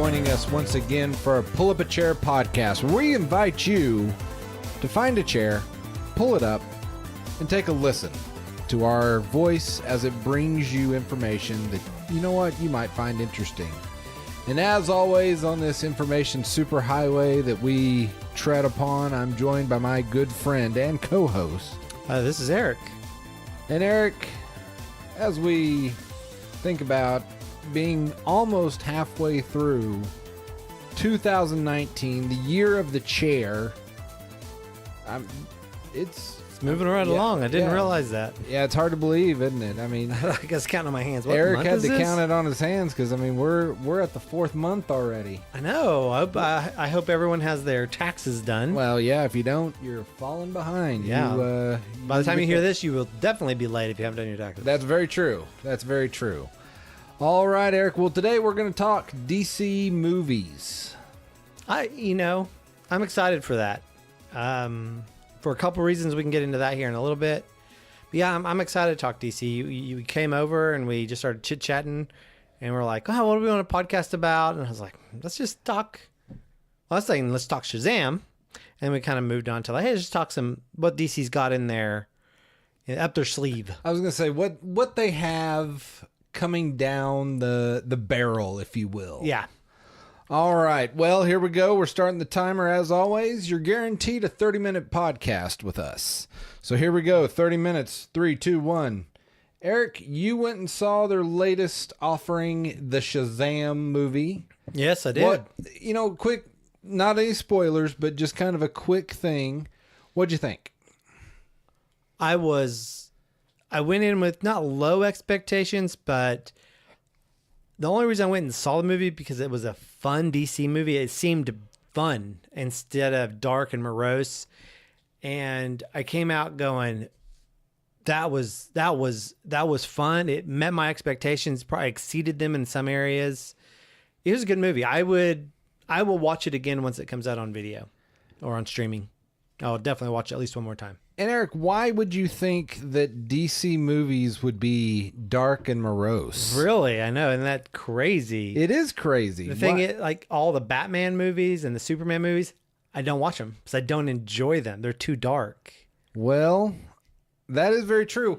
joining us once again for a Pull Up a Chair podcast, where we invite you to find a chair, pull it up, and take a listen to our voice as it brings you information that, you know what, you might find interesting. And as always, on this information superhighway that we tread upon, I'm joined by my good friend and co-host. This is Eric. And Eric, as we think about being almost halfway through 2019, the year of the chair, it's moving right along. I didn't realize that. Yeah, it's hard to believe, isn't it? I mean, I guess counting on my hands. What Eric month had is to this? count it on his hands because, I mean, we're at the fourth month already. I know. I hope everyone has their taxes done. Well, yeah, if you don't, you're falling behind. Yeah. By the time you hear this, you will definitely be late if you haven't done your taxes. That's very true. That's very true. All right, Eric. Well, today we're going to talk DC movies. I'm excited for that. For a couple reasons, we can get into that here in a little bit. But yeah, I'm excited to talk DC. You came over and we just started chit-chatting, and we're like, oh, what do we want to podcast about? And I was like, let's just talk. Well, let's talk Shazam. And we kind of moved on to like, hey, let's just talk what DC's got in there, up their sleeve. I was going to say what they have coming down the barrel, if you will. Yeah. All right. Well, here we go. We're starting the timer as always. You're guaranteed a 30-minute podcast with us. So here we go. 30 minutes. 3, 2, 1. Eric, you went and saw their latest offering, the Shazam movie. Yes, I did. Quick, not any spoilers, but just kind of a quick thing. What'd you think? I went in with not low expectations, but the only reason I went and saw the movie because it was a fun DC movie. It seemed fun instead of dark and morose. And I came out going, that was fun. It met my expectations, probably exceeded them in some areas. It was a good movie. I will watch it again once it comes out on video or on streaming. I'll definitely watch it at least one more time. And Eric, why would you think that DC movies would be dark and morose? Really? I know. Isn't that crazy? It is crazy. The thing is, like all the Batman movies and the Superman movies, I don't watch them because I don't enjoy them. They're too dark. Well, that is very true.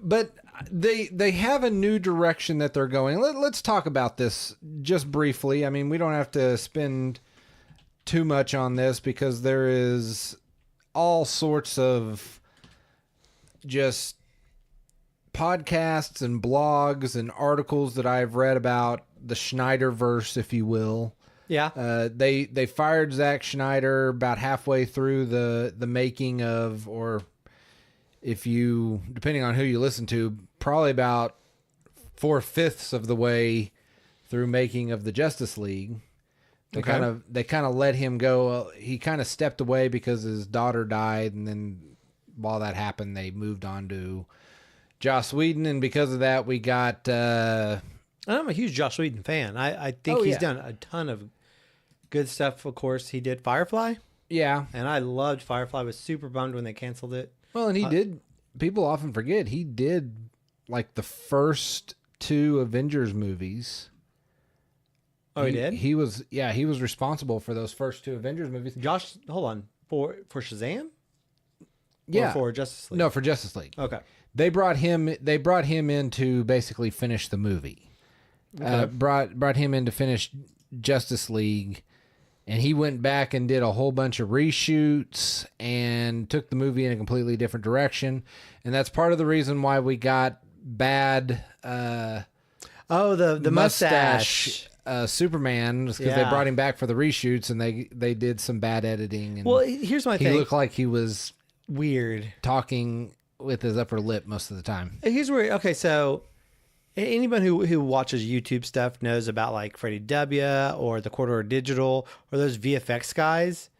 But they have a new direction that they're going. Let's talk about this just briefly. I mean, we don't have to spend too much on this because there is all sorts of just podcasts and blogs and articles that I've read about the Snyderverse, if you will. Yeah. They fired Zack Snyder about halfway through the making of, or depending on who you listen to, probably about 4/5 of the way through making of the Justice League. They kind of let him go. He kind of stepped away because his daughter died, and then while that happened, they moved on to Joss Whedon, and because of that, we got. I'm a huge Joss Whedon fan. I think he's done a ton of good stuff. Of course, he did Firefly. Yeah, and I loved Firefly. I was super bummed when they canceled it. Well, and he did. People often forget he did like the first 2 Avengers movies. Oh, he did? He was responsible for those first 2 Avengers movies. Josh, hold on. For Shazam? Yeah. Or for Justice League? No, for Justice League. Okay. They brought him in to basically finish the movie. Okay. Brought him in to finish Justice League, and he went back and did a whole bunch of reshoots and took the movie in a completely different direction. And that's part of the reason why we got bad the mustache. Superman, because they brought him back for the reshoots, and they did some bad editing. And well, here's my thing. He looked like he was weird, talking with his upper lip most of the time. Here's where so anybody who watches YouTube stuff knows about like Freddie W. or the Corridor Digital or those VFX guys,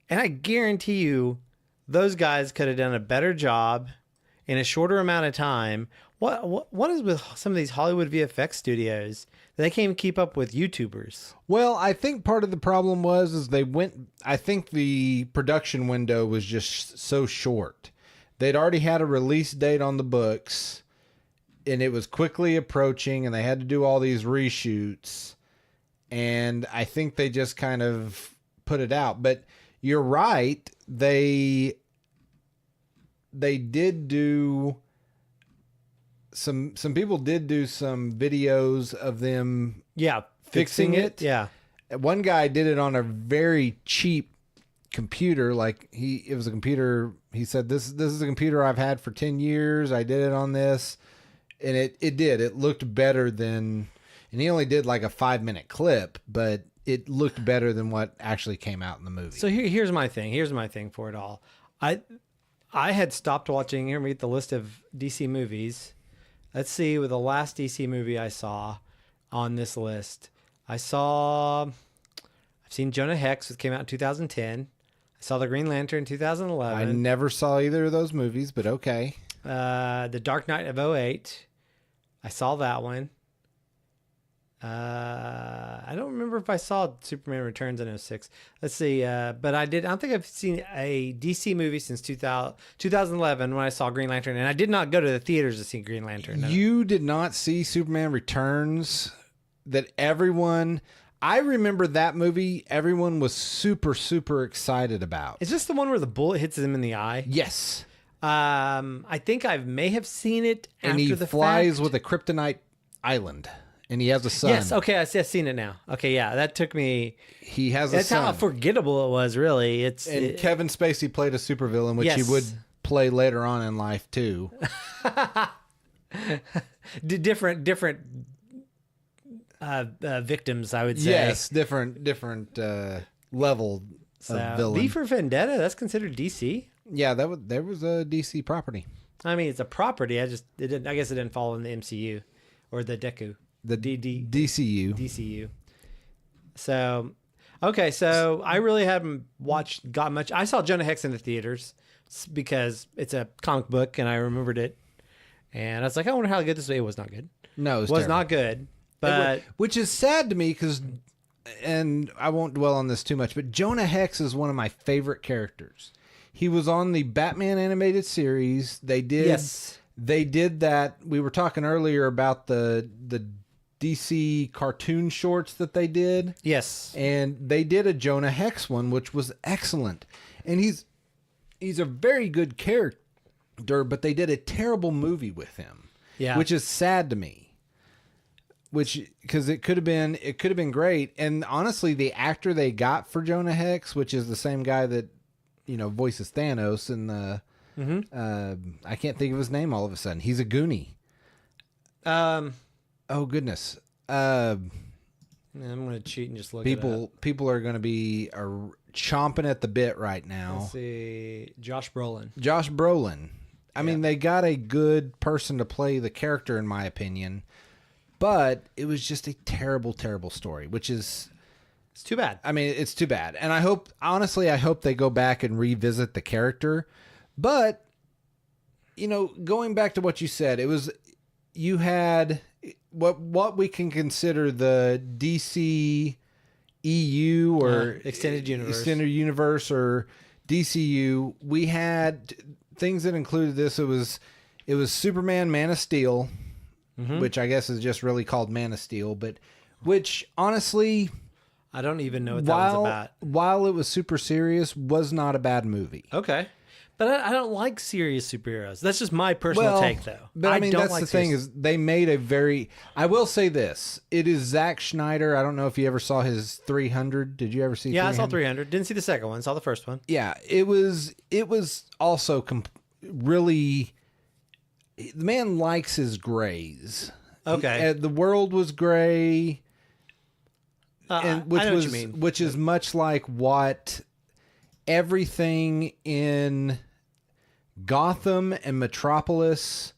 and I guarantee you, those guys could have done a better job in a shorter amount of time. What is with some of these Hollywood VFX studios? They can't even keep up with YouTubers. Well, I think part of the problem was I think the production window was just so short. They'd already had a release date on the books, and it was quickly approaching, and they had to do all these reshoots. and I think they just kind of put it out. But you're right, they did do some people did do some videos of them fixing it. Yeah. One guy did it on a very cheap computer. Like it was a computer. He said, this is a computer I've had for 10 years. I did it on this, and it looked better than, and he only did like a 5-minute clip, but it looked better than what actually came out in the movie. So here's my thing. Here's my thing for it all. I had stopped watching. Here we get the list of DC movies. Let's see with the last DC movie I saw on this list. I've seen Jonah Hex, which came out in 2010. I saw The Green Lantern in 2011. I never saw either of those movies, but okay. The Dark Knight of 2008. I saw that one. I don't remember if I saw Superman Returns in 2006. Let's see. But I don't think I've seen a DC movie since 2011 when I saw Green Lantern. And I did not go to the theaters to see Green Lantern. No. You did not see Superman Returns? That I remember that movie, everyone was super, super excited about. Is this the one where the bullet hits him in the eye? Yes. I think I may have seen it and after the he flies fact. with a kryptonite island, and he has a son. Yes, okay, I've seen it now. Okay, yeah, that took me. He has a That's son. how forgettable it was, really. Kevin Spacey played a supervillain, which he would play later on in life too. different victims, I would say. Yes, different level of villain. V for Vendetta, that's considered DC. Yeah, there was a DC property. I mean, it's a property. I guess it didn't fall in the MCU or the DCU. The DCU. DCU. So, okay, so I really haven't got much. I saw Jonah Hex in the theaters because it's a comic book and I remembered it. And I was like, I wonder how good this was. It was not good. No, it was not good. But which is sad to me because, and I won't dwell on this too much, but Jonah Hex is one of my favorite characters. He was on the Batman animated series. They did that. We were talking earlier about the DC cartoon shorts that they did. Yes. And they did a Jonah Hex one, which was excellent. And he's a very good character, but they did a terrible movie with him. Yeah. Which is sad to me. Because it could have been great. And honestly, the actor they got for Jonah Hex, which is the same guy that, voices Thanos in the, I can't think of his name all of a sudden. He's a Goonie. Oh goodness. I'm going to cheat and just look it up. People are going to be chomping at the bit right now. Let's see. Josh Brolin. I mean, they got a good person to play the character, in my opinion. But it was just a terrible, terrible story, which is... It's too bad. I mean, it's too bad. And I hope they go back and revisit the character. But, going back to what you said, you had what we can consider the DCEU or Extended Universe or DCU. We had things that included this. It was Superman, Man of Steel, which I guess is just really called Man of Steel, but which honestly, I don't even know what that was about. While it was super serious, was not a bad movie. Okay. But I don't like serious superheroes. That's just my personal take, though. But I mean, that's the thing is they made a very... I will say this. It is Zack Snyder. I don't know if you ever saw his 300. Did you ever see 300? Yeah, I saw 300. Didn't see the second one. Saw the first one. Yeah, it was also really... The man likes his grays. Okay. The world was gray. I know what you mean. Which is much like what everything in Gotham and Metropolis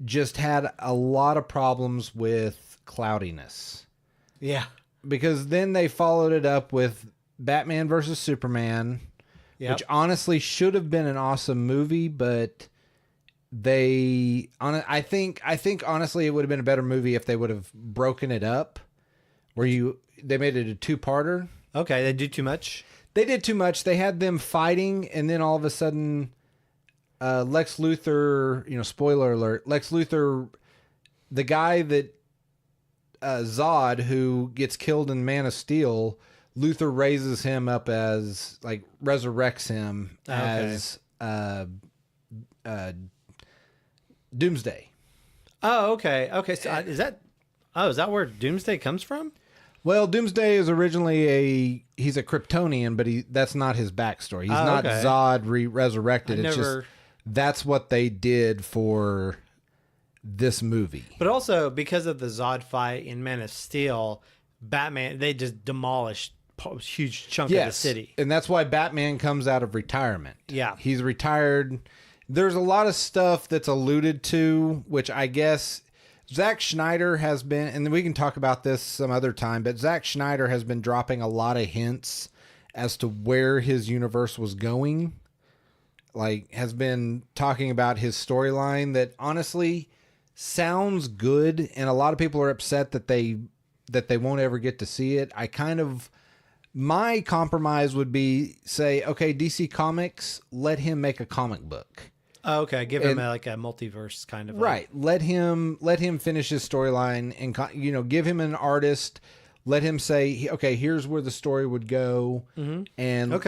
just had a lot of problems with cloudiness. Yeah. Because then they followed it up with Batman versus Superman, which honestly should have been an awesome movie, but I think honestly it would have been a better movie if they would have broken it up where they made it a two-parter. Okay, they did too much. They did too much. They had them fighting, and then all of a sudden, Lex Luthor, spoiler alert, Lex Luthor, the guy that Zod, who gets killed in Man of Steel, Luther raises him up as, like, resurrects him as Doomsday. Oh, okay. Okay. So is that where Doomsday comes from? Well, Doomsday is originally he's a Kryptonian, but that's not his backstory. He's not okay. Zod resurrected. It's just that's what they did for this movie. But also because of the Zod fight in Man of Steel, Batman, they just demolished a huge chunk of the city. And that's why Batman comes out of retirement. Yeah. He's retired. There's a lot of stuff that's alluded to, which I guess Zack Snyder has been, and we can talk about this some other time, but Zack Snyder has been dropping a lot of hints as to where his universe was going. Like, has been talking about his storyline that honestly sounds good, and a lot of people are upset that they won't ever get to see it. My compromise would be say, okay, DC Comics, let him make a comic book. Oh, okay, give him a multiverse kind of right. Let him finish his storyline and give him an artist. Let him say, okay, here's where the story would go, and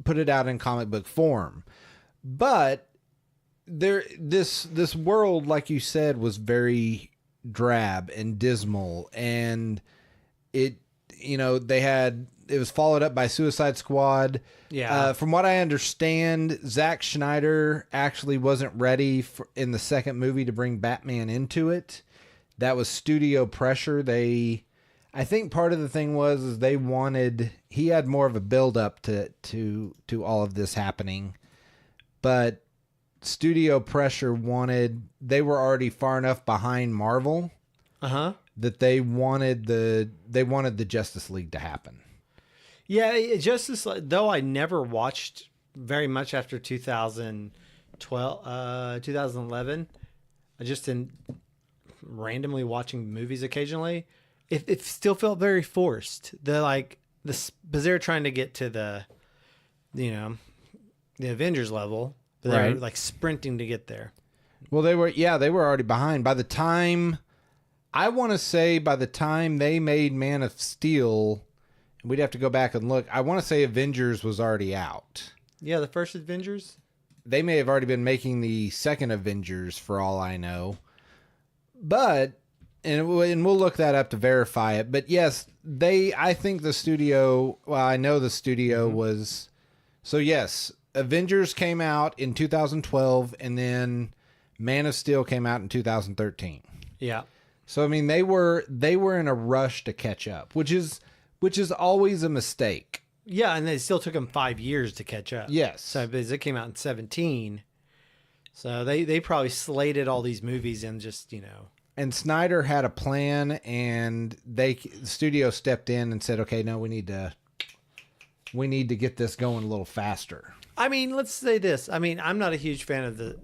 put it out in comic book form. But this world, like you said, was very drab and dismal, and it was followed up by Suicide Squad. Yeah. From what I understand, Zack Snyder actually wasn't ready in the second movie to bring Batman into it. That was studio pressure. I think part of the thing was he had more of a build up to all of this happening, but studio pressure they were already far enough behind Marvel. That they wanted the Justice League to happen. Yeah, Justice League, though I never watched very much after 2011. I just in randomly watching movies occasionally. It still felt very forced. Because they're trying to get to the Avengers level, but they're like sprinting to get there. Well, they were already behind by the time. I want to say by the time they made Man of Steel, we'd have to go back and look. I want to say Avengers was already out. Yeah, the first Avengers? They may have already been making the second Avengers for all I know. But, and we'll look that up to verify it. But yes, I think the studio, I know the studio was, so yes, Avengers came out in 2012 and then Man of Steel came out in 2013. Yeah. So I mean, they were in a rush to catch up, which is always a mistake. Yeah, and it still took them 5 years to catch up. Yes. So because it came out in 2017, so they probably slated all these movies and just And Snyder had a plan, and the studio stepped in and said, "Okay, no, we need to get this going a little faster." I mean, let's say this. I mean, I'm not a huge fan of the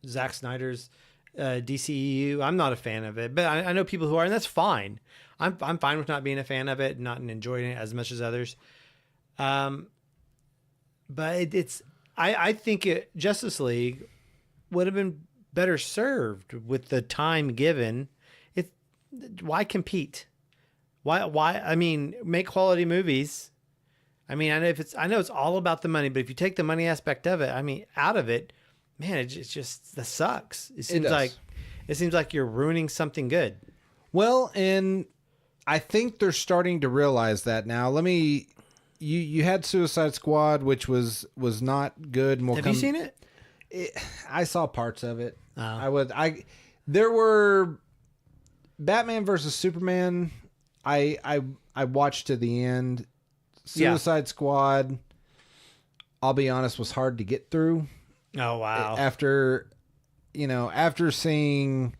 Zack Snyder's DCEU. I'm not a fan of it, but I know people who are, and that's fine. I'm fine with not being a fan of it, not enjoying it as much as others. But I think Justice League would have been better served with the time given. Why compete? Why? I mean, make quality movies. I mean, I know it's all about the money, but if you take the money aspect of it, I mean, out of it, man, it just that sucks. It seems like you're ruining something good. Well, and I think they're starting to realize that now. You had Suicide Squad, which was not good. And Have you seen it? I saw parts of it. Oh. There were Batman versus Superman. I watched to the end. Suicide Squad, I'll be honest, was hard to get through. Oh, wow. After seeing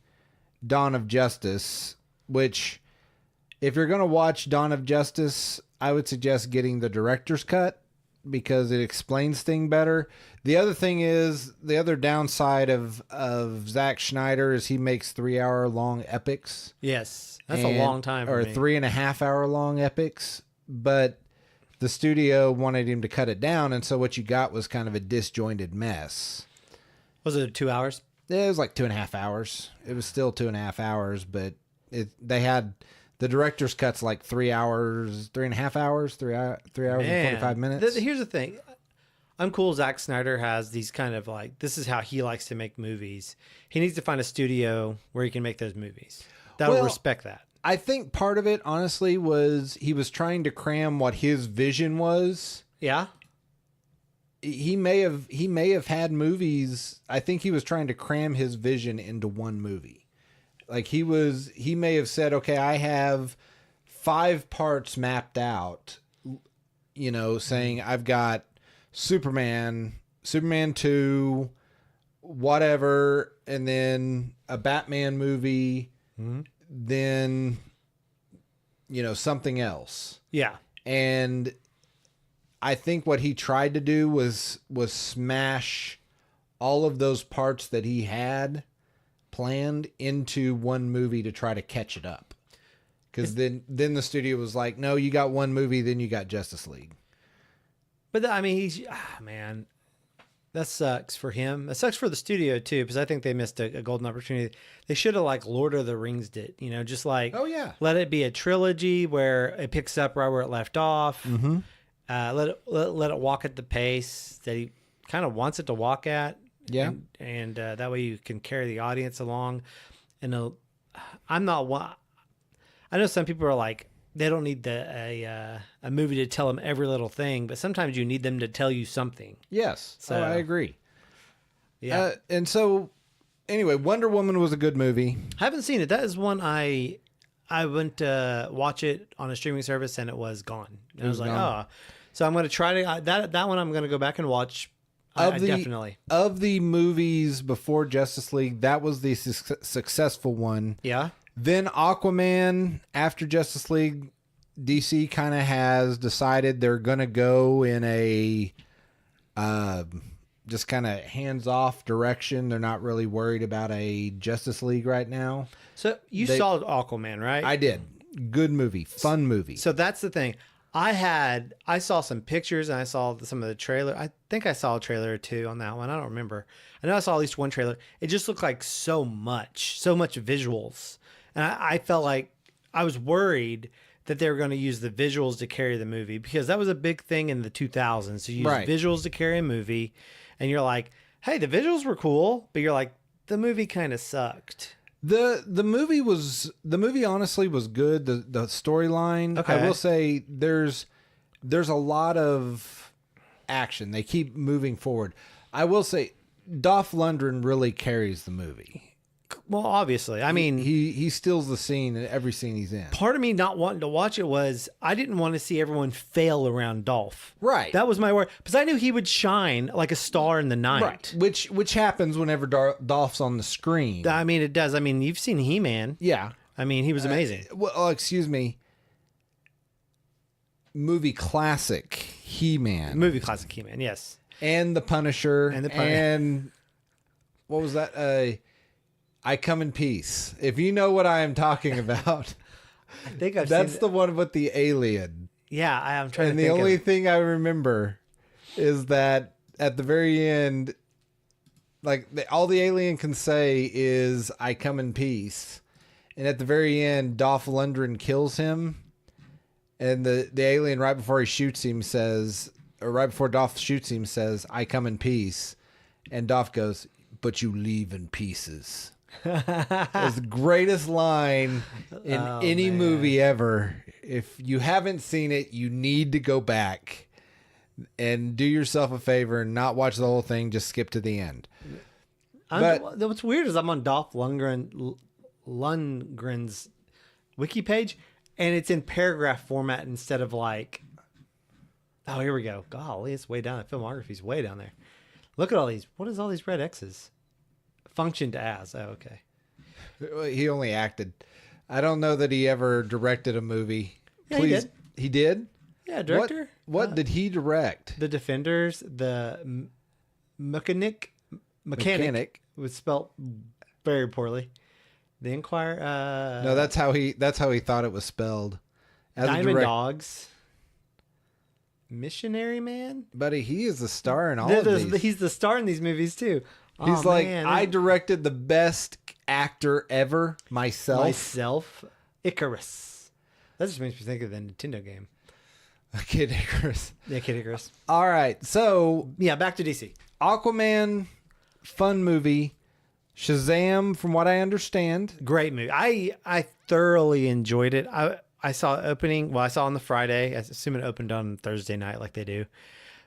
Dawn of Justice, which if you're going to watch Dawn of Justice, I would suggest getting the director's cut because it explains things better. The other thing is, the other downside of Zack Snyder is he makes 3-hour long epics. Yes. That's a long time for me. Or 3.5 hour long epics. But the studio wanted him to cut it down, and so what you got was kind of a disjointed mess. Was it 2 hours? It was like 2.5 hours. It was still 2.5 hours, but they had the director's cut's like 3 hours, 3.5 hours, 3 hours and 45 minutes. Here's the thing. I'm cool. Zack Snyder has these kind of like, this is how he likes to make movies. He needs to find a studio where he can make those movies. That'll respect that. I think part of it, honestly, was he was trying to cram what his vision was. Yeah. He may have had movies. I think he was trying to cram his vision into one movie. Like he may have said, okay, I have 5 parts mapped out, saying I've got Superman 2, whatever, and then a Batman movie, then, something else. Yeah. And I think what he tried to do was smash all of those parts that he had planned into one movie to try to catch it up. Because then the studio was like, no, you got one movie, then you got Justice League. But man, that sucks for him. It sucks for the studio too, because I think they missed a golden opportunity. They should have like Lord of the Rings did, just like, oh yeah, let it be a trilogy where it picks up right where it left off. Mm-hmm. Let it walk at the pace that he kind of wants it to walk at. Yeah, and that way you can carry the audience along. And I'm not one. I know some people are like, they don't need a movie to tell them every little thing, but sometimes you need them to tell you something. Yes, so I agree. Yeah, and so anyway, Wonder Woman was a good movie. I haven't seen it. That is one I went to watch it on a streaming service and it was gone. And I was like, oh, so I'm going to try to that one. I'm going to go back and watch. Definitely of the movies before Justice League, that was the successful one. Yeah. Then Aquaman, after Justice League, DC kind of has decided they're going to go in a just kind of hands-off direction. They're not really worried about a Justice League right now. So you saw Aquaman, right? I did. Good movie. Fun movie. So that's the thing. I saw some pictures and I saw some of the trailer. I think I saw a trailer or two on that one. I don't remember. I know I saw at least one trailer. It just looked like so much visuals. And I felt like I was worried that they were going to use the visuals to carry the movie, because that was a big thing in the 2000s. So you use visuals to carry a movie, and you're like, hey, the visuals were cool, but you're like, the movie kind of sucked. The movie honestly was good. The storyline, okay. I will say there's a lot of action. They keep moving forward. I will say Dolph Lundgren really carries the movie. Well, obviously. I mean, he steals the scene in every scene he's in. Part of me not wanting to watch it was I didn't want to see everyone fail around Dolph. Right. That was my worry, because I knew he would shine like a star in the night. Right. Which happens whenever Dolph's on the screen. I mean, it does. I mean, you've seen He-Man. Yeah. I mean, he was amazing. Excuse me. Movie classic He-Man. Movie classic He-Man, yes. And the Punisher. And what was that? I Come in Peace. If you know what I am talking about, I think that's the one with the alien. Yeah, I'm trying to think. And the only thing I remember is that at the very end, like all the alien can say is "I come in peace," and at the very end, Dolph Lundgren kills him, and the alien right before he shoots him says, or right before Dolph shoots him says, "I come in peace," and Dolph goes, "But you leave in pieces." It's the greatest line in any movie ever. If you haven't seen it, you need to go back and do yourself a favor and not watch the whole thing. Just skip to the end. But what's weird is I'm on Dolph Lundgren's wiki page, and it's in paragraph format instead of like, oh, here we go. Golly, it's way down. The filmography's way down there. Look at all these. What is all these red X's? Functioned as. Oh, okay. He only acted. I don't know that he ever directed a movie. Yeah, please. He did? Yeah, director. What did he direct? The Defenders, the Mechanic was spelt very poorly. The Inquirer. No, that's how he thought it was spelled. As Diamond Dogs. Missionary Man? Buddy, he is the star in all of these. He's the star in these movies too. He's I directed the best actor ever myself. Icarus. That just makes me think of the Nintendo game. Kid Icarus. Yeah, Kid Icarus. All right. So, Yeah, back to DC. Aquaman, fun movie. Shazam, from what I understand. Great movie. I thoroughly enjoyed it. I saw it opening. Well, I saw it on the Friday. I assume it opened on Thursday night like they do.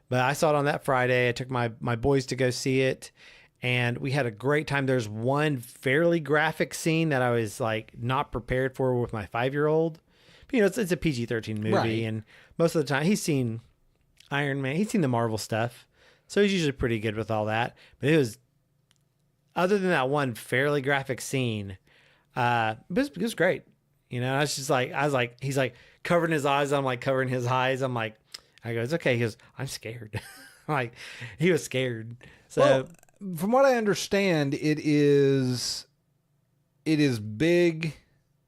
But I saw it on that Friday. I took my boys to go see it. And we had a great time. There's one fairly graphic scene that I was not prepared for with my 5-year-old. But, it's a PG-13 movie. Right. And most of the time he's seen Iron Man. He's seen the Marvel stuff. So he's usually pretty good with all that. But it was, other than that one fairly graphic scene, it was great. I was just he's covering his eyes. I'm covering his eyes. I go, it's okay. He goes, I'm scared. He was scared. So, well, from what I understand, it is big.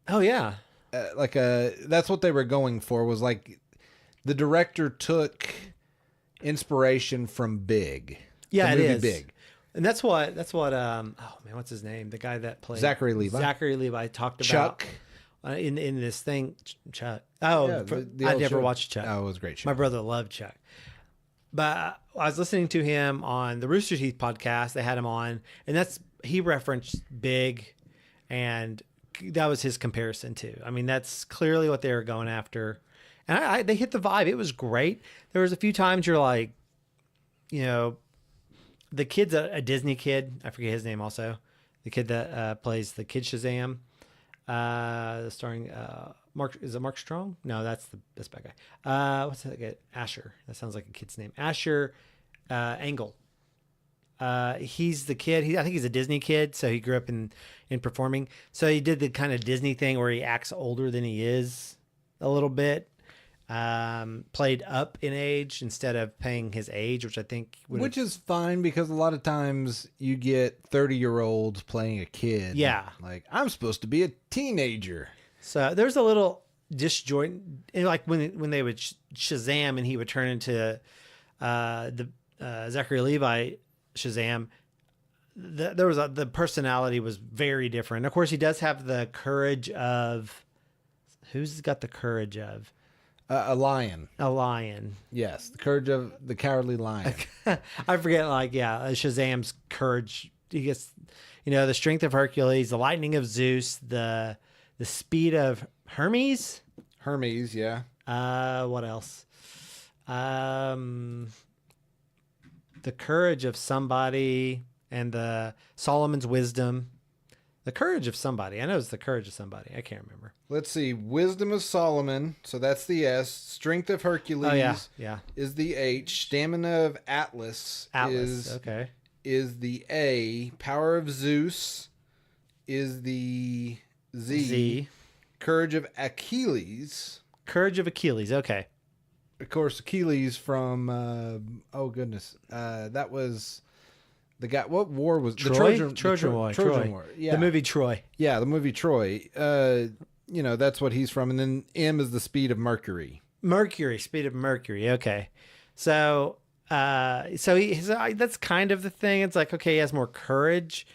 Oh yeah. That's what they were going for, was the director took inspiration from Big. Yeah, the it movie is. Big. And that's what oh man, what's his name? The guy that played Zachary Levi talked about Chuck. In this thing. Chuck. Oh, yeah, I old never show. watched Chuck. Oh, it was a great show. My brother loved Chuck. But I was listening to him on the Rooster Teeth podcast. They had him on, and he referenced Big, and that was his comparison too. I mean, that's clearly what they were going after, and they hit the vibe. It was great. There was a few times you're like, the kid's a Disney kid. I forget his name also. The kid that plays the kid Shazam, starring Mark. Is it Mark Strong? No, that's bad guy. What's that guy? Asher. That sounds like a kid's name. Asher Engel. He's the kid. I think he's a Disney kid, so he grew up in performing. So he did the kind of Disney thing where he acts older than he is a little bit. Played up in age instead of playing his age, which I think which is fine, because a lot of times you get 30-year-olds playing a kid. Yeah. I'm supposed to be a teenager. So there's a little disjoint, when they would Shazam and he would turn into the Zachary Levi Shazam. The personality was very different. Of course, he does have the courage of. Who's got the courage of? A lion. A lion. Yes, the courage of the cowardly lion. I forget. Shazam's courage. He gets, the strength of Hercules, the lightning of Zeus, the speed of Hermes. Hermes, yeah. What else? The courage of somebody, and the Solomon's wisdom. The courage of somebody. I know it's the courage of somebody. I can't remember. Let's see. Wisdom of Solomon. So that's the S. Strength of Hercules. Oh, yeah. Is the H. Stamina of Atlas. Okay. Is the A. Power of Zeus is the Z. Courage of Achilles. Courage of Achilles. Okay. Of course, Achilles from, that was the guy. What war was Troy? the Trojan War. Trojan War. Yeah. The movie Troy. Yeah, the movie Troy. That's what he's from. And then M is the speed of Mercury. Speed of Mercury. Okay. So that's kind of the thing. It's okay, he has more courage,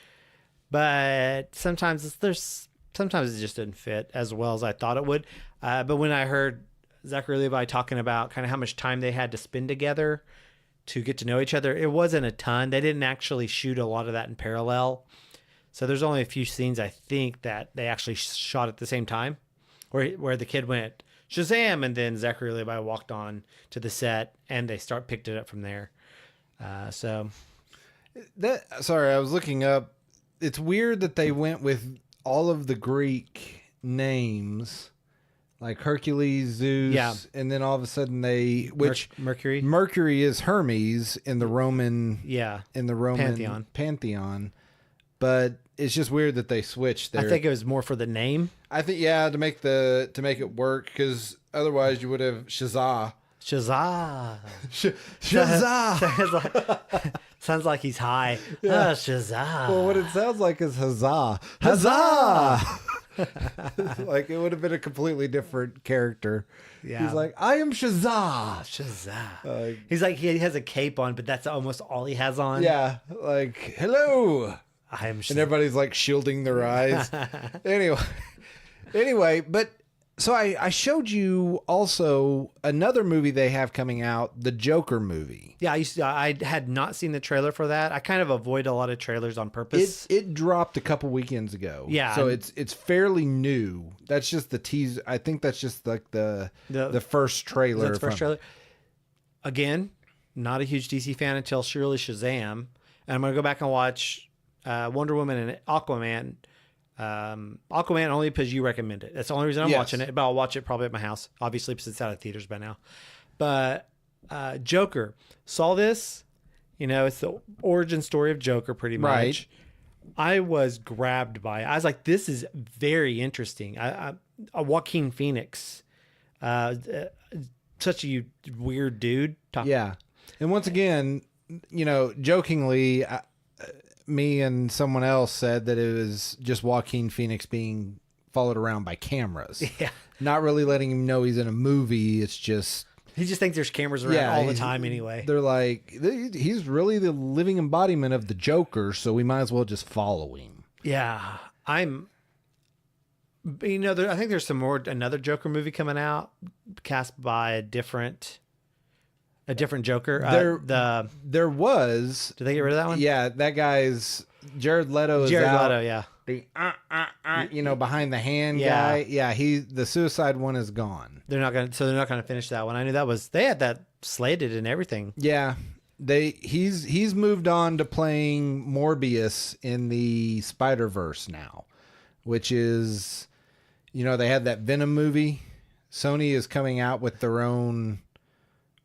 but sometimes it just didn't fit as well as I thought it would. But when I heard Zachary Levi talking about kind of how much time they had to spend together to get to know each other, it wasn't a ton. They didn't actually shoot a lot of that in parallel. So there's only a few scenes, I think, that they actually shot at the same time, where the kid went Shazam, and then Zachary Levi walked on to the set, and they picked it up from there. Sorry, I was looking up. It's weird that they went with all of the Greek names, like Hercules, Zeus, and then all of a sudden Mercury is Hermes in the Roman pantheon. But it's just weird that they switched there. I think it was more for the name. I think to make it work, because otherwise you would have Shazah. Shazah. Shazah. Sounds like he's high. Yeah. Oh, Shazah. Well, what it sounds like is huzzah. Huzzah. Like, it would have been a completely different character. Yeah. He's like, I am Shazam. Shazam. He's like, he has a cape on, but that's almost all he has on. Yeah, like, hello. I am Shazam. And everybody's like shielding their eyes. Anyway, but so I showed you also another movie they have coming out, the Joker movie. Yeah, I had not seen the trailer for that. I kind of avoid a lot of trailers on purpose. It dropped a couple weekends ago. Yeah. So it's fairly new. That's just the teaser. I think that's just like the first trailer. That's the first trailer. Again, not a huge DC fan until surely Shazam. And I'm going to go back and watch Wonder Woman and Aquaman. Aquaman only because you recommend it. That's the only reason I'm watching it, but I'll watch it probably at my house, obviously, because it's out of theaters by now. But Joker, saw this, it's the origin story of Joker pretty much. Right. I was grabbed by it. I was like, this is very interesting. Joaquin Phoenix, such a weird dude. Yeah. And once again, jokingly, me and someone else said that it was just Joaquin Phoenix being followed around by cameras. Yeah. Not really letting him know he's in a movie. It's just... He just thinks there's cameras around all the time anyway. They're like, he's really the living embodiment of the Joker, so we might as well just follow him. Yeah. I think there's another Joker movie coming out cast by a different Joker. There was. Did they get rid of that one? Yeah, that guy's Jared Leto. Yeah. The behind the hand guy. Yeah, the suicide one is gone. They're not gonna finish that one. I knew they had that slated and everything. Yeah, he's moved on to playing Morbius in the Spider-Verse now, which is, they had that Venom movie. Sony is coming out with their own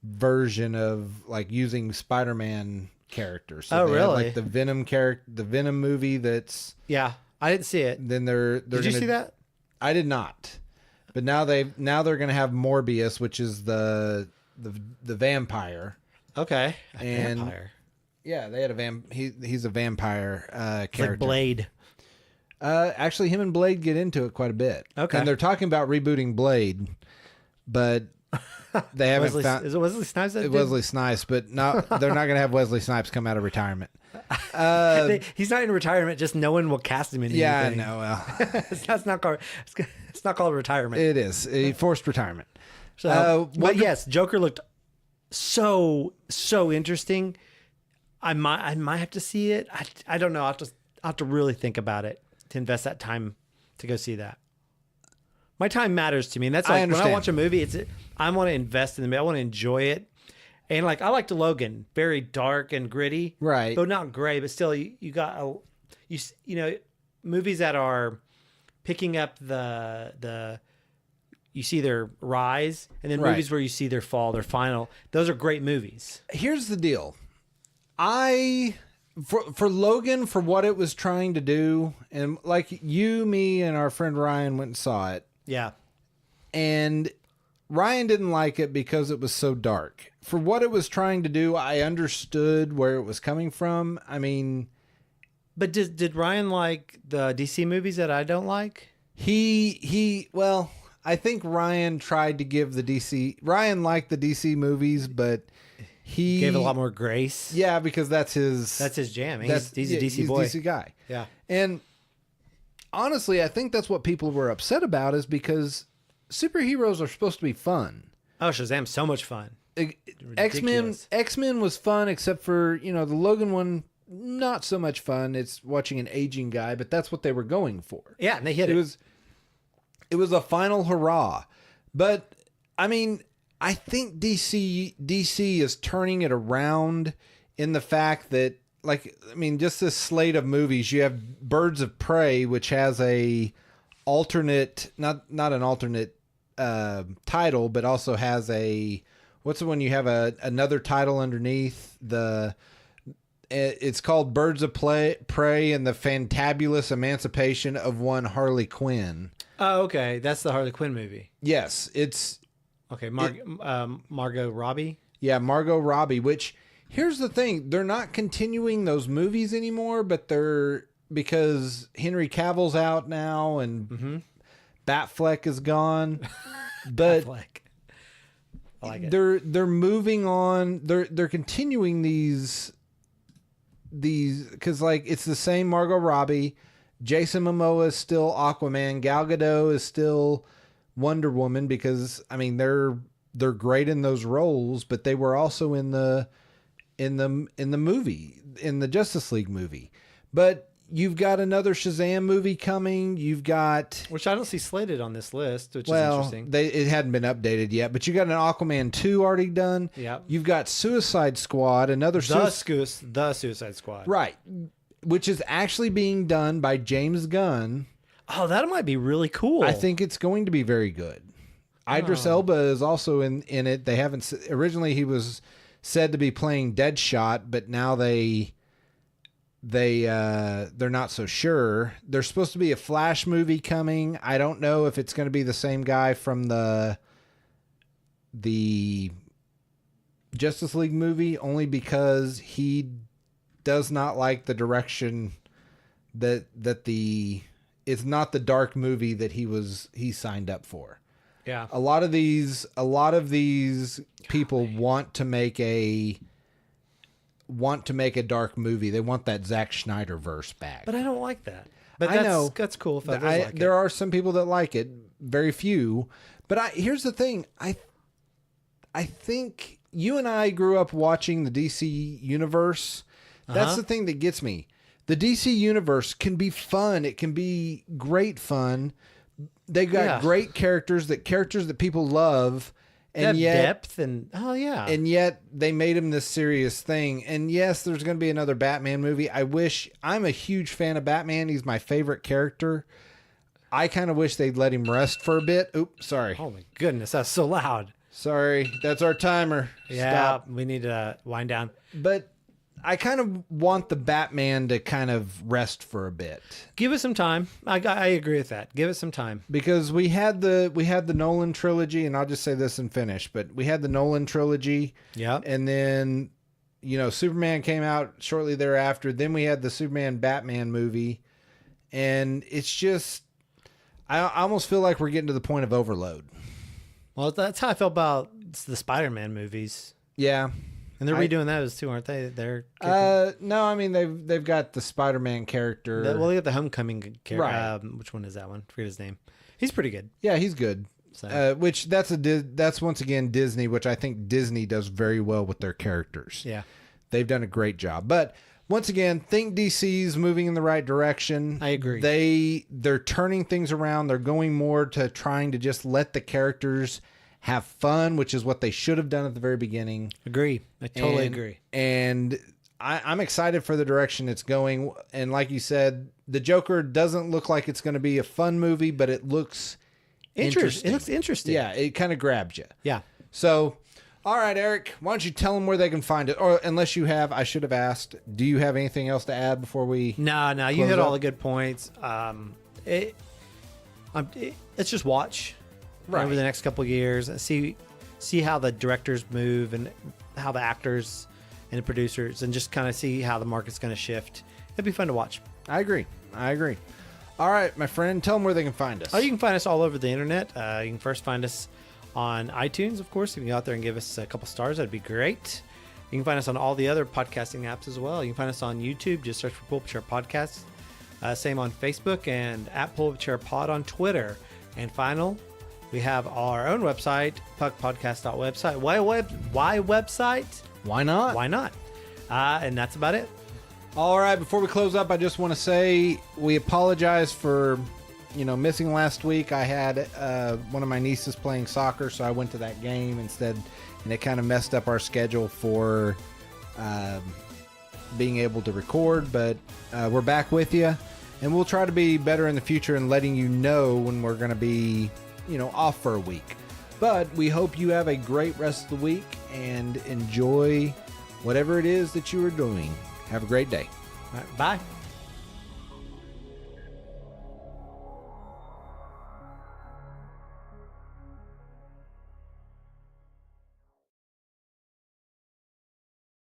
version of like using Spider-Man characters. So really? Have, like the Venom movie. That's I didn't see it. Then they're Did you see that? I did not. But now they're going to have Morbius, which is the vampire. Okay. Vampire. Yeah, they had he's a vampire character. Like Blade. Actually, him and Blade get into it quite a bit. Okay. And they're talking about rebooting Blade, but they haven't found. Is it Wesley Snipes? Wesley Snipes, but they're not going to have Wesley Snipes come out of retirement. He's not in retirement. Just no one will cast him in anything. Yeah, I know. Well, it's not called retirement. It is a forced retirement. So, but yes, Joker looked so interesting. I might have to see it. I don't know. I'll have to really think about it to invest that time to go see that. My time matters to me, and that's like when I watch a movie. I want to invest in the movie. I want to enjoy it, and like I liked Logan, very dark and gritty, right? But not gray. But still, you got movies that are picking up the you see their rise, and then movies where you see their fall, their final. Those are great movies. Here's the deal. For Logan, for what it was trying to do, and like you, me, and our friend Ryan went and saw it. Yeah. And Ryan didn't like it because it was so dark. For what it was trying to do, I understood where it was coming from. I mean... But did Ryan like the DC movies that I don't like? Well, I think Ryan tried to give Ryan liked the DC movies, but he... Gave a lot more grace. Yeah, because that's his jam. He's a DC boy. He's a DC guy. Yeah. And honestly, I think that's what people were upset about, is because superheroes are supposed to be fun. Oh, Shazam's so much fun. X-Men was fun, except for, the Logan one, not so much fun. It's watching an aging guy, but that's what they were going for. Yeah, and they hit it. It was a final hurrah. But, I mean, I think DC is turning it around in the fact that, just this slate of movies. You have Birds of Prey, which has a alternate, not an alternate title, but also has what's the one you have another title underneath? It's called Birds of Prey and the Fantabulous Emancipation of One Harley Quinn. Oh, okay. That's the Harley Quinn movie. Yes, it's... Okay, Margot Robbie? Yeah, Margot Robbie, which... Here's the thing. They're not continuing those movies anymore, but they're because Henry Cavill's out now and Batfleck is gone. But Like, I like it. they're moving on. They're continuing these because like it's the same Margot Robbie, Jason Momoa is still Aquaman, Gal Gadot is still Wonder Woman, because I mean they're great in those roles, but they were also in the movie, in the Justice League movie. But you've got another Shazam movie coming. You've got, Which I don't see slated on this list, which is well, interesting. it hadn't been updated yet, but you got an Aquaman 2 already done. Yep. You've got Suicide Squad, another The Suicide Squad. right, which is actually being done by James Gunn. Oh, that might be really cool. I think it's going to be very good. Idris Elba is also in it. They haven't, originally he was said to be playing Deadshot, but now they're not so sure. There's supposed to be a Flash movie coming. I don't know if it's going to be the same guy from the Justice League movie, only because he does not like the direction that it's not the dark movie that he signed up for. Yeah. A lot of these people want to make a dark movie. They want that Zack Snyder verse back. But I don't like that. But I know. That's cool if others like it. There are some people that like it, very few. But here's the thing. I think you and I grew up watching the DC universe. That's the thing that gets me. The DC universe can be fun. It can be great fun. They've got great characters that people love. And yet, depth and and yet they made him this serious thing. And yes, there's going to be another Batman movie. I'm a huge fan of Batman. He's my favorite character. I kind of wish they'd let him rest for a bit. Oops, sorry. Oh my goodness, that's so loud. Sorry, that's our timer. Yeah, Stop. we need to wind down. But I kind of want the Batman to kind of rest for a bit. Give it some time. I agree with that. Give it some time. Because we had the Nolan trilogy, and I'll just say this and finish, but we had the Nolan trilogy. Yeah. And then, Superman came out shortly thereafter. Then we had the Superman Batman movie. And it's just, I almost feel like we're getting to the point of overload. Well, that's how I felt about the Spider-Man movies. Yeah. And they're redoing those too, aren't they? No, I mean they've got the Spider-Man character. They got the Homecoming character. Right. Which one is that one? I forget his name. He's pretty good. Yeah, he's good. So. Which that's once again Disney, which I think Disney does very well with their characters. Yeah, they've done a great job. But once again, think DC's moving in the right direction. I agree. They're turning things around. They're going more to trying to just let the characters have fun, which is what they should have done at the very beginning. Agree. I totally agree. And I'm excited for the direction it's going. And like you said, the Joker doesn't look like it's going to be a fun movie, but it looks interesting. It looks interesting. Yeah, it kind of grabs you. Yeah. So, all right, Eric, why don't you tell them where they can find it? Or unless you have, I should have asked, do you have anything else to add before we... No, you hit all the good points. Let's just watch. Right. Over the next couple of years, see how the directors move and how the actors and the producers, and just kind of see how the market's going to shift. It'd be fun to watch. I agree. All right, my friend, tell them where they can find us. Oh, you can find us all over the internet. You can first find us on iTunes, of course. If you can go out there and give us a couple stars, that'd be great. You can find us on all the other podcasting apps as well. You can find us on YouTube. Just search for Pull Up Chair Podcast. Same on Facebook and at Pull Up Chair Pod on Twitter. And final, we have our own website, pucpodcast.website. Why website? Why not? Why not? And that's about it. All right, before we close up, I just want to say we apologize for, missing last week. I had one of my nieces playing soccer, so I went to that game instead, and it kind of messed up our schedule for being able to record, but we're back with you, and we'll try to be better in the future and letting you know when we're going to be off for a week. But we hope you have a great rest of the week and enjoy whatever it is that you are doing. Have a great day. All right, bye.